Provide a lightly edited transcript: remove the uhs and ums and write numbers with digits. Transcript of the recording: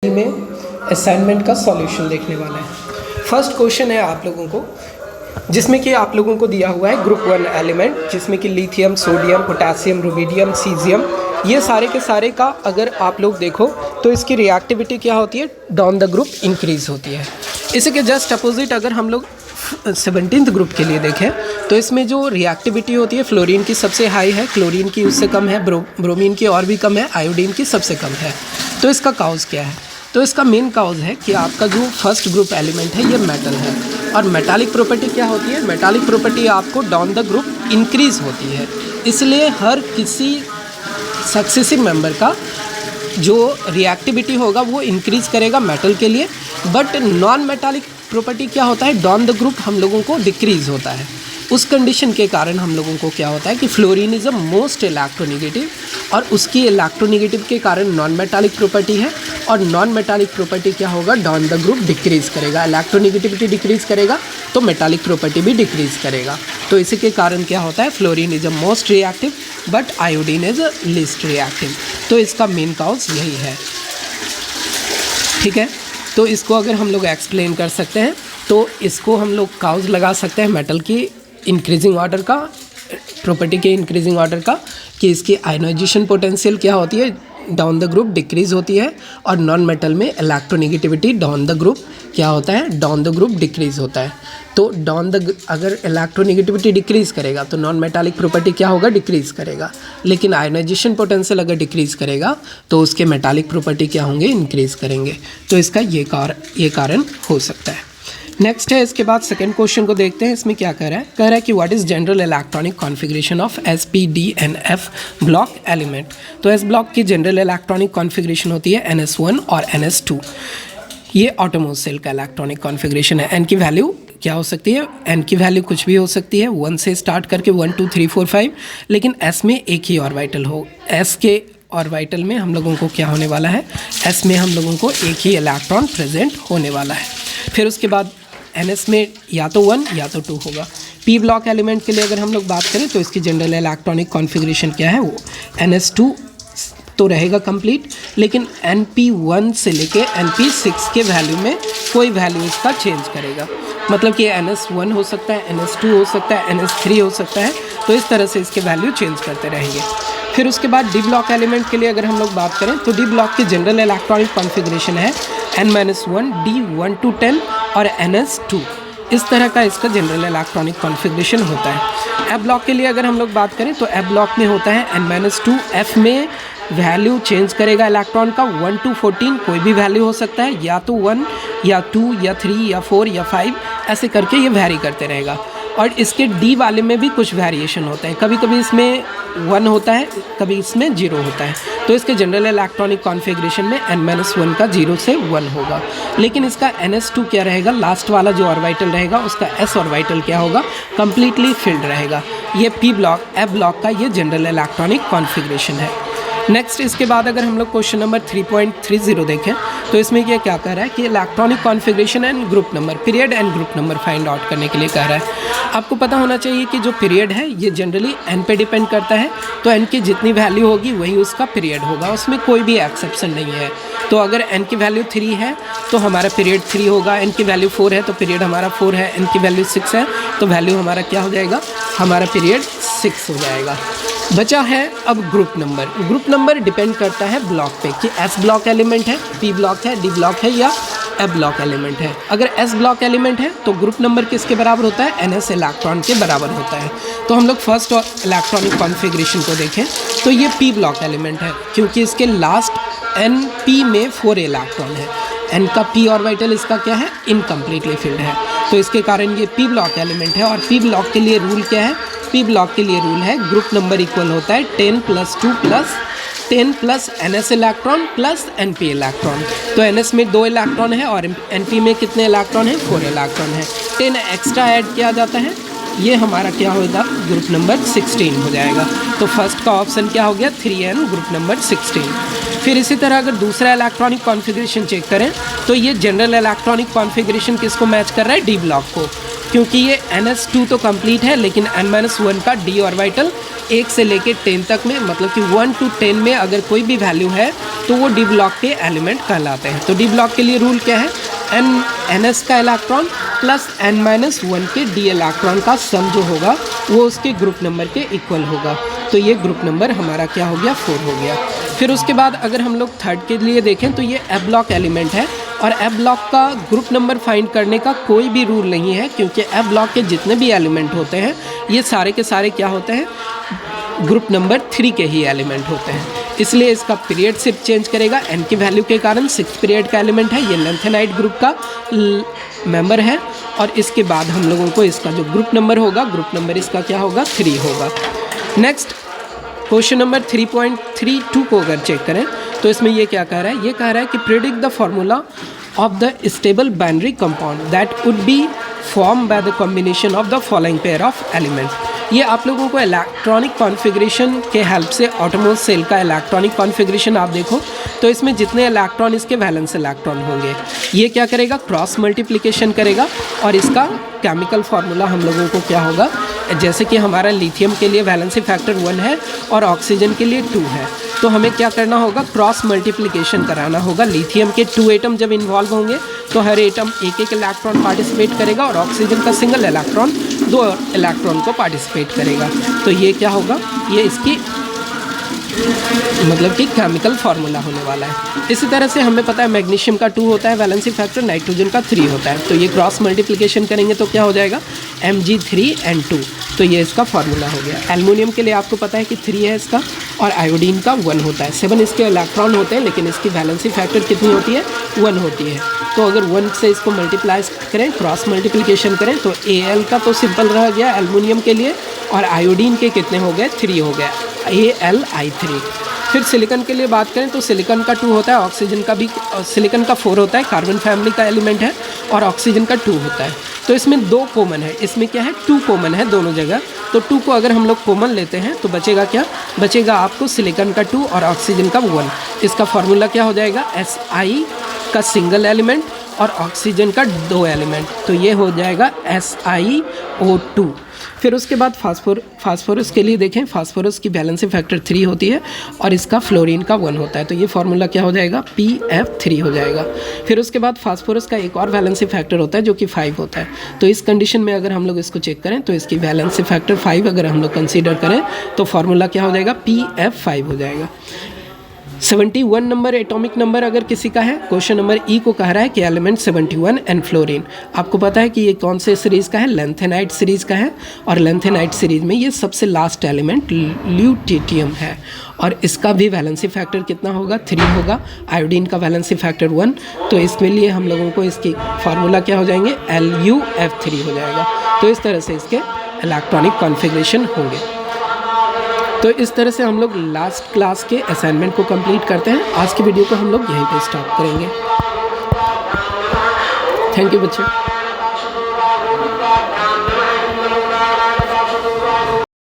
में असाइनमेंट का सॉल्यूशन देखने वाला है। फर्स्ट क्वेश्चन है आप लोगों को, जिसमें कि आप लोगों को दिया हुआ है ग्रुप 1 एलिमेंट, जिसमें कि lithium, sodium, potassium, rubidium, caesium, ये सारे के सारे का अगर आप लोग देखो तो इसकी रिएक्टिविटी क्या होती है, डाउन द ग्रुप इंक्रीज होती है। इसी के जस्ट अपोजिट अगर हम लोग 17th ग्रुप के लिए देखें तो इसमें जो रिएक्टिविटी होती है फ्लोरीन की सबसे हाई है, क्लोरीन की उससे कम है, ब्रोमीन की और भी कम है, आयोडीन की सबसे कम है। तो इसका काउज क्या है? तो इसका मेन काउज है कि आपका जो फर्स्ट ग्रुप एलिमेंट है ये मेटल है, और मेटालिक प्रॉपर्टी क्या होती है? मेटालिक प्रॉपर्टी आपको डाउन द ग्रुप इंक्रीज होती है, इसलिए हर किसी सक्सेसिव मेंबर का जो रिएक्टिविटी होगा वो इंक्रीज करेगा मेटल के लिए। बट नॉन मेटालिक प्रॉपर्टी क्या होता है, डाउन द ग्रुप हम लोगों को डिक्रीज होता है। उस कंडीशन के कारण हम लोगों को क्या होता है कि fluorine is a most electronegative, और उसकी इलेक्ट्रोनेगेटिव के कारण नॉन मेटालिक प्रॉपर्टी है, और नॉन मेटालिक प्रॉपर्टी क्या होगा, डाउन द ग्रुप डिक्रीज करेगा। इलेक्ट्रोनेगेटिविटी डिक्रीज करेगा तो मेटालिक प्रॉपर्टी भी डिक्रीज करेगा। तो इसी के कारण क्या होता है, fluorine is a most reactive but iodine is a least reactive. तो इसका मेन काउज यही है, ठीक है। तो इसको अगर हम लोग एक्सप्लेन कर सकते हैं तो इसको हम लोग काउज लगा सकते हैं मेटल की इंक्रीजिंग ऑर्डर का, प्रॉपर्टी के इंक्रीजिंग ऑर्डर का, कि इसकी आयनाइजेशन पोटेंशियल क्या होती है, डाउन द ग्रुप डिक्रीज होती है, और नॉन मेटल में इलेक्ट्रोनेगेटिविटी डाउन द ग्रुप क्या होता है, डाउन द ग्रुप डिक्रीज होता है। तो अगर इलेक्ट्रोनेगेटिविटी डिक्रीज करेगा तो नॉन मेटालिक प्रॉपर्टी क्या होगा, डिक्रीज करेगा। लेकिन आयनाइजेशन पोटेंशियल अगर डिक्रीज करेगा तो उसके मेटालिक प्रॉपर्टी क्या होंगे, इंक्रीज करेंगे। तो इसका ये कारण हो सकता है। नेक्स्ट है, इसके बाद सेकेंड क्वेश्चन को देखते हैं। इसमें क्या कह रहा है कि what is general electronic configuration of SPDNF block element. तो एस ब्लॉक की जनरल इलेक्ट्रॉनिक कॉन्फ़िगरेशन होती है NS1 और NS2। ये ऑटोमोस सेल का इलेक्ट्रॉनिक कॉन्फ़िगरेशन है। एन की वैल्यू क्या हो सकती है, एन की वैल्यू कुछ भी हो सकती है, 1 से स्टार्ट करके 1 2 3 4 5, लेकिन एस में एक ही ऑर्बिटल हो। एस के ऑर्बिटल में हम लोगों को क्या होने वाला है, एस में हम लोगों को एक ही इलेक्ट्रॉन प्रेजेंट होने वाला है। फिर उसके बाद NS में या तो 1 या तो 2 होगा। P ब्लॉक एलिमेंट के लिए अगर हम लोग बात करें तो इसकी जनरल इलेक्ट्रॉनिक कॉन्फ़िगरेशन क्या है, वो NS2 तो रहेगा कंप्लीट, लेकिन NP1 से लेके NP6 के वैल्यू में कोई वैल्यू इसका चेंज करेगा। मतलब कि NS1 हो सकता है, NS2 हो सकता है, NS3 हो सकता है। तो इस तरह से इसके वैल्यू चेंज करते रहेंगे। फिर उसके बाद डी ब्लॉक एलिमेंट के लिए अगर हम लोग बात करें तो डी ब्लॉक की जनरल इलेक्ट्रॉनिक कॉन्फ़िगरेशन है N-1 D1 to 10 और NS2। इस तरह का इसका जनरल इलेक्ट्रॉनिक कॉन्फ़िगरेशन होता है। एफ ब्लॉक के लिए अगर हम लोग बात करें तो एफ ब्लॉक में होता है N-2। एफ में वैल्यू चेंज करेगा इलेक्ट्रॉन का 1 to 14, कोई भी वैल्यू हो सकता है, या तो 1 या 2 या 3 या 4 या 5, ऐसे करके ये वैरी करते रहेगा। और इसके डी वाले में भी कुछ वेरिएशन होते हैं, कभी कभी इसमें 1 होता है, कभी इसमें 0 होता है। तो इसके जनरल इलेक्ट्रॉनिक कॉन्फ़िगरेशन में N-1 का 0 से 1 होगा। लेकिन इसका NS2 क्या रहेगा, लास्ट वाला जो ऑर्बिटल रहेगा उसका S ऑर्बिटल क्या होगा, कम्प्लीटली फिल्ड रहेगा। ये P ब्लॉक F ब्लॉक का ये जनरल इलेक्ट्रॉनिक कॉन्फ़िगरेशन है। नेक्स्ट इसके बाद अगर हम लोग क्वेश्चन नंबर 3.30 देखें तो इसमें ये क्या कह रहा है कि electronic configuration and group number, period and group number find out करने के लिए कह रहा है। आपको पता होना चाहिए कि जो पीरियड है ये जनरली एन पे डिपेंड करता है, तो एन की जितनी वैल्यू होगी वही उसका पीरियड होगा, उसमें कोई भी एक्सेप्शन नहीं है। तो अगर एन की वैल्यू 3 है तो हमारा पीरियड 3 होगा, एन की वैल्यू 4 है तो पीरियड हमारा 4 है, एन की वैल्यू 6 है तो वैल्यू हमारा क्या हो जाएगा, हमारा पीरियड 6 हो जाएगा। बचा है अब group number. Group number depend करता है ब्लॉक पे कि एस ब्लॉक एलिमेंट है, पी ब्लॉक है, डी ब्लॉक है या एफ ब्लॉक एलिमेंट है। अगर एस ब्लॉक एलिमेंट है तो ग्रुप नंबर किसके बराबर होता है, NS इलेक्ट्रॉन के बराबर होता है। तो हम लोग फर्स्ट इलेक्ट्रॉनिक कॉन्फ़िगरेशन को देखें तो ये पी ब्लॉक एलिमेंट है, क्योंकि इसके लास्ट NP में 4 इलेक्ट्रॉन है। N का P ऑर्बिटल इसका क्या है, इनकम्प्लीटली फिल्ड है, तो इसके कारण ये P ब्लॉक एलिमेंट है। और P ब्लॉक के लिए रूल क्या है, P ब्लॉक के लिए रूल है ग्रुप नंबर इक्वल होता है 10 + 2 + 10 + NS इलेक्ट्रॉन + NP इलेक्ट्रॉन। तो NS में 2 इलेक्ट्रॉन है और NP में कितने इलेक्ट्रॉन है, 4 इलेक्ट्रॉन है। 10 एक्स्ट्रा ऐड किया जाता है, ये हमारा क्या होगा, ग्रुप नंबर 16 हो जाएगा। तो फर्स्ट का ऑप्शन क्या हो गया, 3N ग्रुप नंबर 16। फिर इसी तरह अगर दूसरा इलेक्ट्रॉनिक कॉन्फ़िगरेशन चेक करें तो ये जनरल इलेक्ट्रॉनिक कॉन्फ़िगरेशन किसको मैच कर रहा है, डी ब्लॉक को। क्योंकि ये NS2 तो कंप्लीट है, लेकिन N-1 का d ऑर्बिटल 1 से लेके 10 तक में, मतलब कि 1 to 10 में अगर कोई भी वैल्यू है तो वो d ब्लॉक के एलिमेंट कहलाते हैं। तो d ब्लॉक के लिए रूल क्या है, NS का इलेक्ट्रॉन प्लस N-1 के d इलेक्ट्रॉन का सम जो होगा वो उसके ग्रुप नंबर के इक्वल होगा। तो ये ग्रुप नंबर हमारा क्या हो गया, 4 हो गया। फिर उसके बाद अगर हम लोग थर्ड के लिए देखें तो ये F ब्लॉक एलिमेंट है, और F ब्लॉक का ग्रुप नंबर फाइंड करने का कोई भी रूल नहीं है, क्योंकि F ब्लॉक के जितने भी एलिमेंट होते हैं ये सारे के सारे क्या होते हैं, ग्रुप नंबर 3 के ही एलिमेंट होते हैं। इसलिए इसका पीरियड सिर्फ चेंज करेगा n की वैल्यू के कारण। 6th पीरियड का एलिमेंट है, ये लेंथेनाइट ग्रुप का मेंबर है, और इसके बाद हम लोगों को इसका जो ग्रुप नंबर होगा, ग्रुप नंबर इसका क्या होगा, 3 होगा। नेक्स्ट क्वेश्चन नंबर 3.32 को अगर चेक करें तो इसमें ये क्या कह रहा है, ये कह रहा है कि predict the formula of the stable binary compound that would be form by the combination of the following pair of element. ये आप लोगों को इलेक्ट्रॉनिक कॉन्फ़िगरेशन के हेल्प से, ऑटोमोस सेल का इलेक्ट्रॉनिक कॉन्फ़िगरेशन आप देखो तो इसमें जितने इलेक्ट्रॉन इसके वैलेंस इलेक्ट्रॉन होंगे, ये क्या करेगा, क्रॉस मल्टीप्लिकेशन करेगा, और इसका केमिकल फार्मूला हम लोगों को क्या होगा, जैसे कि हमारा लिथियम के लिए वैलेंसी फैक्टर 1 है और ऑक्सीजन के लिए 2 है, तो हमें क्या करना होगा, क्रॉस मल्टीप्लिकेशन कराना होगा। लिथियम के 2 एटम जब इन्वॉल्व होंगे तो हर एटम एक इलेक्ट्रॉन पार्टिसिपेट करेगा, और ऑक्सीजन का सिंगल इलेक्ट्रॉन 2 इलेक्ट्रॉन को पार्टिसिपेट करेगा। तो ये क्या होगा, ये इसकी मतलब कि केमिकल फार्मूला होने वाला है। इसी तरह से हमें पता है मैग्नीशियम का 2 होता है वैलेंसी फैक्टर, नाइट्रोजन का 3 होता है, तो ये क्रॉस मल्टीप्लिकेशन करेंगे तो क्या हो जाएगा, Mg3N2। तो ये इसका फार्मूला हो गया। एल्युमिनियम के लिए आपको पता है कि 3 है इसका, और आयोडीन का 1 होता है। 7 इसके इलेक्ट्रॉन होते हैं, लेकिन इसकी वैलेंसी फैक्टर कितनी होती है, 1 होती है। तो अगर 1 से इसको मल्टीप्लाई करें, क्रॉस मल्टीप्लिकेशन करें, तो Al का तो सिंपल रह गया एल्युमिनियम के लिए, और आयोडीन के कितने हो गए, 3 हो गया, Al(I3). फिर सिलिकॉन के लिए बात करें तो सिलिकॉन का 2 होता है, ऑक्सीजन का भी, सिलिकॉन का 4 होता है, कार्बन फैमिली का एलिमेंट है, और ऑक्सीजन का 2 होता है। तो इसमें 2 कॉमन है, इसमें क्या है, 2 कॉमन है दोनों जगह। तो 2 को अगर हम लोग कॉमन लेते हैं तो बचेगा क्या, बचेगा आपको सिलिकॉन का 2 और ऑक्सीजन का 1। इसका फार्मूला क्या हो जाएगा, Si का सिंगल एलिमेंट और ऑक्सीजन का 2 एलिमेंट, तो ये हो जाएगा SiO2। फिर उसके बाद फास्फोरस के लिए देखें, फास्फोरस की वैलेंसी फैक्टर 3 होती है, और इसका फ्लोरीन का 1 होता है, तो ये फार्मूला क्या हो जाएगा, PF3 हो जाएगा। फिर उसके बाद फास्फोरस का एक और वैलेंसी फैक्टर होता है जो कि 5 होता है। तो इस कंडीशन में अगर हम लोग इसको चेक करें तो इसकी वैलेंसी फैक्टर 5 अगर हम लोग कंसीडर करें तो फार्मूला क्या हो जाएगा, PF5 हो जाएगा। 71 नंबर एटॉमिक नंबर अगर किसी का है, क्वेश्चन नंबर ई को कह रहा है कि एलिमेंट 71 एंड फ्लोरीन। आपको पता है कि ये कौन से सीरीज़ का है, लेंथेनाइट सीरीज़ का है, और लेंथेनाइट सीरीज़ में ये सबसे लास्ट एलिमेंट ल्यूटियम है, और इसका भी वैलेंसी फैक्टर कितना होगा, 3 होगा। आयोडीन का वैलेंसी फैक्टर 1, तो इसके लिए हम लोगों को इसकी फार्मूला क्या हो जाएंगे, LuF3 हो जाएगा। तो इस तरह से इसके इलेक्ट्रॉनिक कॉन्फ़िगरेशन होंगे। तो इस तरह से हम लोग लास्ट क्लास के असाइनमेंट को कंप्लीट करते हैं। आज की वीडियो को हम लोग यहीं पे स्टॉप करेंगे। थैंक यू बच्चे।